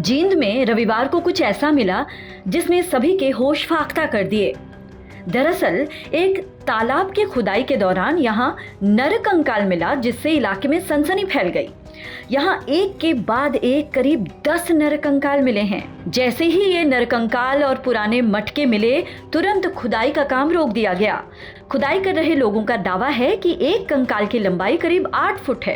जींद में रविवार को कुछ ऐसा मिला जिसने सभी के होश फाख्ता कर दिए। दरअसल एक तालाब की खुदाई के दौरान यहां नर कंकाल मिला, जिससे इलाके में सनसनी फैल गई। यहां एक के बाद एक करीब 10 नर कंकाल मिले हैं। जैसे ही ये नर कंकाल और पुराने मटके मिले, तुरंत खुदाई का काम रोक दिया गया। खुदाई कर रहे लोगों का दावा है कि एक कंकाल की लंबाई करीब 8 फुट है।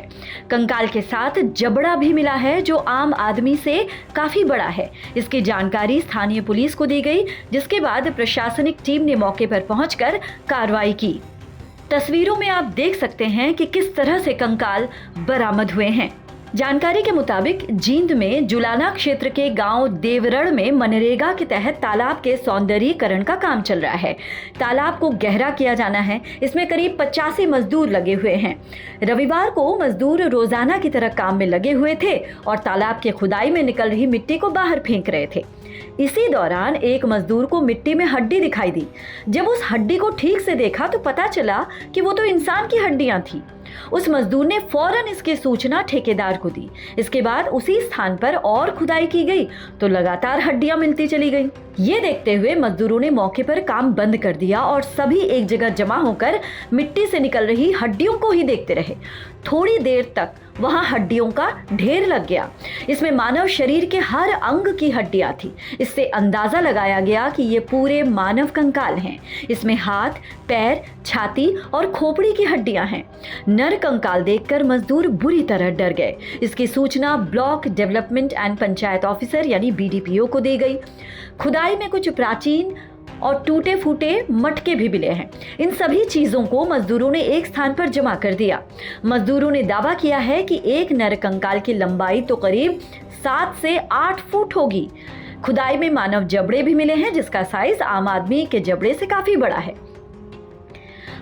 कंकाल के साथ जबड़ा भी मिला है, जो आम आदमी से काफी बड़ा है। इसकी जानकारी स्थानीय पुलिस को दी गई, जिसके बाद प्रशासनिक टीम ने मौके पर पहुंचकर कार्रवाई की। तस्वीरों में आप देख सकते हैं कि किस तरह से कंकाल बरामद हुए हैं। जानकारी के मुताबिक जींद में जुलाना क्षेत्र के गांव देवरड़ में मनरेगा के तहत तालाब के सौंदर्यीकरण का काम चल रहा है। तालाब को गहरा किया जाना है। इसमें करीब 85 मजदूर लगे हुए हैं। रविवार को मजदूर रोजाना की तरह काम में लगे हुए थे और तालाब की खुदाई में निकल रही मिट्टी को बाहर फेंक रहे थे। इसी दौरान एक मजदूर को मिट्टी में हड्डी दिखाई दी। जब उस हड्डी को ठीक से देखा तो पता चला कि वो तो इंसान की हड्डियां थी। उस मजदूर ने फौरन इसकी सूचना ठेकेदार को दी। इसके बाद उसी स्थान पर और खुदाई की गई तो लगातार हड्डियां मिलती चली गई। ये देखते हुए मजदूरों ने मौके पर काम बंद कर दिया और सभी एक जगह जमा होकर मिट्टी से निकल रही हड्डियों को ही देखते रहे। थोड़ी देर तक वहां हड्डियों का ढेर लग गया। इसमें मानव शरीर के हर अंग की हड्डियां थी। इससे अंदाजा लगाया गया कि ये पूरे मानव कंकाल हैं। इसमें हाथ, पैर, छाती और खोपड़ी की हड्डियां हैं। नर कंकाल देखकर मजदूर बुरी तरह डर गए। इसकी सूचना block development and panchayat officer यानी BDPO को दी गई। खुदाई में कुछ प्राचीन और टूटे फूटे मटके भी मिले हैं। इन सभी चीजों को मजदूरों ने एक स्थान पर जमा कर दिया। मजदूरों ने दावा किया है कि एक नर कंकाल की लंबाई तो करीब 7 से 8 फुट होगी। खुदाई में मानव जबड़े भी मिले हैं, जिसका साइज आम आदमी के जबड़े से काफी बड़ा है।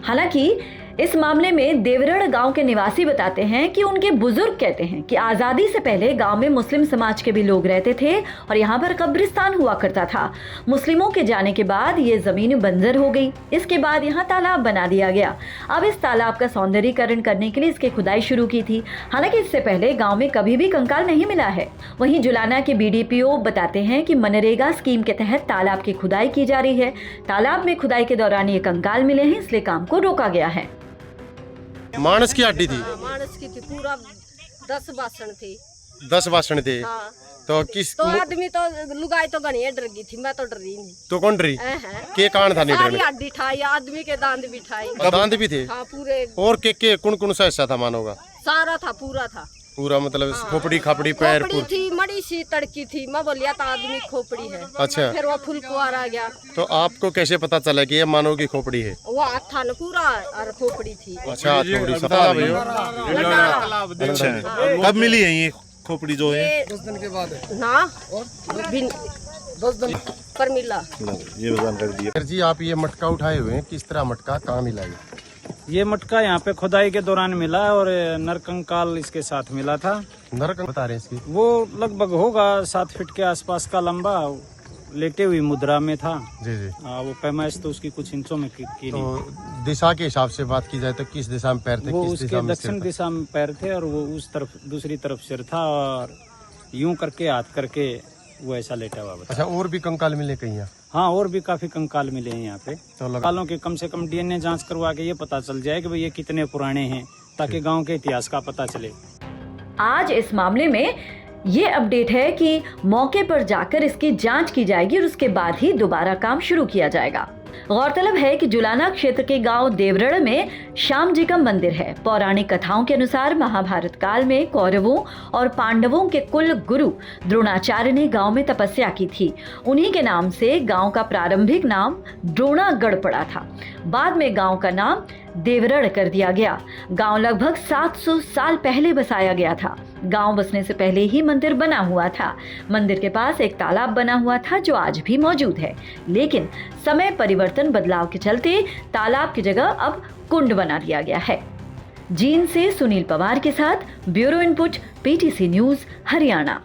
हालांकि इस मामले में देवरड़ गांव के निवासी बताते हैं कि उनके बुजुर्ग कहते हैं कि आज़ादी से पहले गांव में मुस्लिम समाज के भी लोग रहते थे और यहां पर कब्रिस्तान हुआ करता था। मुस्लिमों के जाने के बाद ये जमीन बंजर हो गई। इसके बाद यहां तालाब बना दिया गया। अब इस तालाब का सौंदर्यीकरण करने के लिए इसकी खुदाई शुरू की थी। हालांकि इससे पहले गाँव में कभी भी कंकाल नहीं मिला है। वहीं जुलाना के BDPO बताते हैं कि मनरेगा स्कीम के तहत तालाब की खुदाई की जा रही है। तालाब में खुदाई के दौरान ये कंकाल मिले हैं, इसलिए काम को रोका गया है। मानस की हड्डी थी? मानस की थी, पूरा 10 बासण थी। 10 बासण थे? हाँ। तो किस तो आदमी तो लुगाई तो गणी डर गई थी, मैं तो डरी नहीं। तो कौन डरी? के कान था नहीं डरने? सारी हड्डी ठाई, आदमी के दांत भी ठाई। दांत भी थे? हाँ, पूरे। और के कौन सा हिस्सा था मानव का? सारा था, पूरा था। पूरा मतलब खोपड़ी खापड़ी पैर खोपड़ी थी, मड़ी सी तड़की थी। मैं बोलिया था आदमी खोपड़ी है। अच्छा। फिर वो फुलकुआर आ गया। तो आपको कैसे पता चला कि ये मानव की खोपड़ी है? वो हाथ था ना पूरा और खोपड़ी थी। अच्छा, खोपड़ी। अच्छा, कब मिली है ये खोपड़ी जो है? 10 दिन के बाद ना, 10 दिन पर मिला। ये जानकारी दी। सर जी, आप ये मटका उठाए हुए हैं, किस तरह मटका, कहाँ मिला है? ये मटका यहाँ पे खुदाई के दौरान मिला और नरकंकाल इसके साथ मिला था। नरकंकाल बता रहे हैं इसकी? वो लगभग होगा 7 फीट के आसपास का लंबा, लेटे हुई मुद्रा में था। जी जी। वो पैमाइश तो उसकी कुछ इंचों में की तो नहीं। दिशा के हिसाब से बात की जाए तो किस दिशा में पैर थे? वो किस उसके दिशा में दक्षिण दिशा में पैर थे और वो उस तरफ दूसरी तरफ सिर था और यूं करके हाथ करके वो ऐसा लेटा हुआ बता। अच्छा, और भी कंकाल मिले कहीं? हाँ, और भी काफी कंकाल मिले हैं यहाँ पे। तो कंकालों के कम से कम DNA जांच करवा के ये पता चल जाए कि भाई ये कितने पुराने हैं, ताकि गांव के इतिहास का पता चले। आज इस मामले में ये अपडेट है कि मौके पर जाकर इसकी जांच की जाएगी और उसके बाद ही दोबारा काम शुरू किया जाएगा। गौरतलब है कि जुलाना क्षेत्र के गांव देवरड़ में श्याम जी का मंदिर है। पौराणिक कथाओं के अनुसार महाभारत काल में कौरवों और पांडवों के कुल गुरु द्रोणाचार्य ने गांव में तपस्या की थी। उन्हीं के नाम से गांव का प्रारंभिक नाम द्रोणागढ़ पड़ा था। बाद में गांव का नाम देवरड़ कर दिया गया। गांव लगभग 700 साल पहले बसाया गया था। गांव बसने से पहले ही मंदिर बना हुआ था। मंदिर के पास एक तालाब बना हुआ था जो आज भी मौजूद है, लेकिन समय परिवर्तन बदलाव के चलते तालाब की जगह अब कुंड बना दिया गया है। जींद से सुनील पवार के साथ bureau input, PTC news, Haryana.